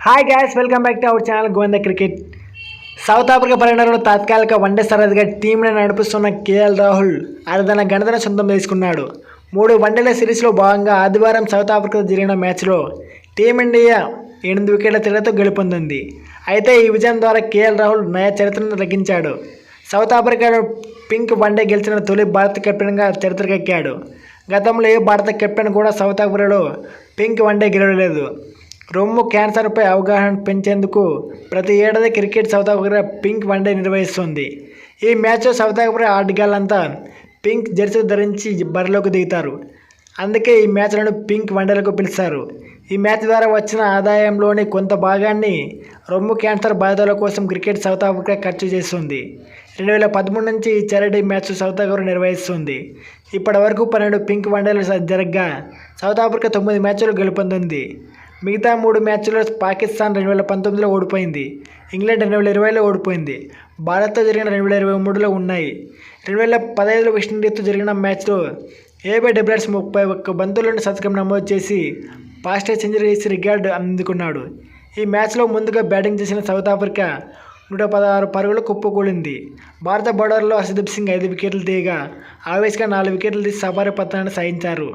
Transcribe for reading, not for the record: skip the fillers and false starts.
Hi gas, welcome back to our channel Govinda cricket. South Africa పర్యటనలో తాత్కాలిక one day సరదిగా టీంను నడిపిస్తున్న KL Rahul అరుదైన ఘనతను సొంతం చేసుకున్నాడు. 3 వన్డేల సిరీస్లో భాగంగా ఆదివారం సౌత్ ఆఫ్రికాతో జరిగిన మ్యాచ్లో టీమిండియా 8 వికెట్ల తేడాతో గెలుపొందింది. అయితే ఈ విజయం ద్వారా కేఎల్ రాహుల్ నయా చరిత్రను లెక్కించాడు. సౌత్ ఆఫ్రికాలో పింక్ వన్డే గెలిచిన తొలి భారత కెప్టెన్గా చరిత్రకెక్కాడు. గతంలో ఏ భారత కెప్టెన్ కూడా సౌత్ ఆఫ్రికాలో పింక్ వన్డే గెలవలేదు. రొమ్ము క్యాన్సర్పై అవగాహన పెంచేందుకు ప్రతి ఏడాది cricket south Africa pink one day నిర్వహిస్తుంది. ఈ మ్యాచ్లో సౌత్ ఆఫ్రికా ఆటగాళ్లంతా పింక్ జెర్సీ ధరించి బరిలోకి దిగుతారు. అందుకే ఈ మ్యాచ్లను పింక్ వన్డేలకు పిలుస్తారు. ఈ మ్యాచ్ ద్వారా వచ్చిన ఆదాయంలోని కొంత భాగాన్ని రొమ్ము క్యాన్సర్ బాధితుల కోసం క్రికెట్ సౌత్ ఆఫ్రికా ఖర్చు చేస్తుంది. 2013 నుంచి ఈ చారిటీ మ్యాచ్ సౌత్ ఆఫ్రికా నిర్వహిస్తుంది. ఇప్పటి వరకు 12 పింక్ వన్డేలు జరగగా సౌత్ ఆఫ్రికా 9 మ్యాచ్లు గెలుపొందింది. మిగతా 3 మ్యాచ్ల్లో పాకిస్తాన్ 2019లో ఓడిపోయింది, ఇంగ్లాండ్ 2020లో ఓడిపోయింది, భారత్తో జరిగిన 2023లో ఉన్నాయి. 2015లో వెస్టిండీస్తో జరిగిన మ్యాచ్లో ఏబీ డివిలియర్స్ 31 బంతుల్లోని శతకం నమోదు చేసి ఫాస్టెస్ట్ సెంచరీస్ రికార్డు అందుకున్నాడు. ఈ మ్యాచ్లో ముందుగా బ్యాటింగ్ చేసిన సౌత్ ఆఫ్రికా 116 పరుగులు కుప్పకూలింది. భారత బౌలర్లలో హర్షదీప్ సింగ్ 5 వికెట్లు తీయగా ఆవేశ్గా 4 వికెట్లు తీసి సఫారీ పతనాన్ని సాధించారు.